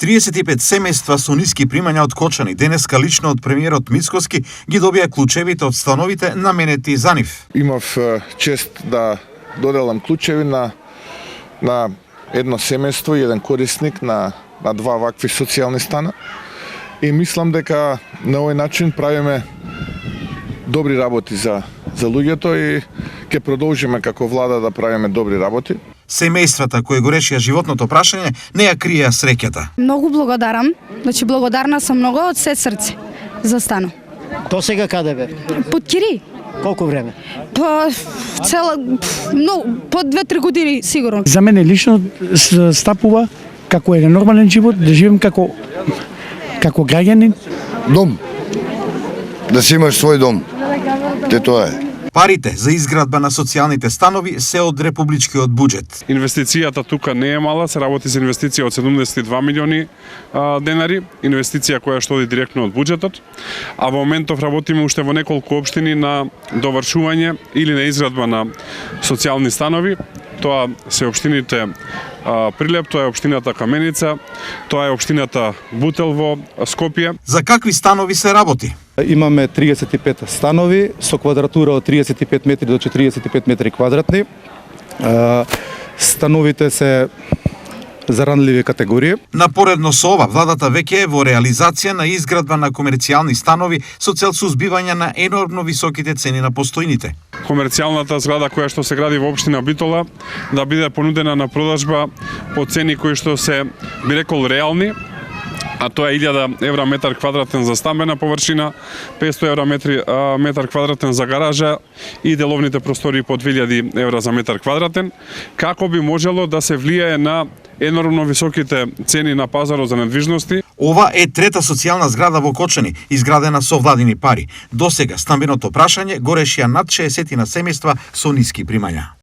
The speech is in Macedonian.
35 семејства со ниски примања од Кочани денеска лично од премиерот Мицкоски ги добија клучевите од становите наменети за нив. Имав чест да доделам клучеви на едно семејство и еден корисник на два вакви социјални стана. И мислам дека на овој начин правиме добри работи за луѓето и ќе продолжиме како влада да правиме добри работи. Семејствата кои го решија животното прашање не ја криеа среќата. Многу благодарам, значи благодарна сум многу од се срце за станот. До сега каде бе? Под Кири. Колку време? По 2-3 години сигурно. За мене лично стапува како еден нормален живот, да живеем како граѓанин. Дом. Да си имаш свој дом. Тоа е. Парите за изградба на социјалните станови се од републичкиот буџет. Инвестицијата тука не е мала, се работи за инвестиција од 72 милиони денари, инвестиција која што оди директно од буџетот, а во моментов работиме уште во неколку општини на довршување или на изградба на социјални станови. Тоа се општините Прилеп, тоа е општината Каменица, тоа е општината Бутел во Скопје. За какви станови се работи? Имаме 35 станови со квадратура од 35 метри до 45 метри квадратни. Становите се за ранливи категории. Напоредно со ова, владата веќе е во реализација на изградба на комерцијални станови со цел сузбивање на енормно високите цени на постојните. Комерцијалната зграда која што се гради во општина Битола да биде понудена на продажба по цени кои што се, би рекол, реални, а тоа е 1000 евра метар квадратен за стамбена површина, 500 евра метар квадратен за гаража и деловните простори по 2000 евра за метар квадратен, како би можело да се влијае на енормно високите цени на пазарот за недвижности. Ова е трета социјална зграда во Кочани, изградена со владини пари. Досега стамбеното прашање го решија над 60 семејства со ниски примања.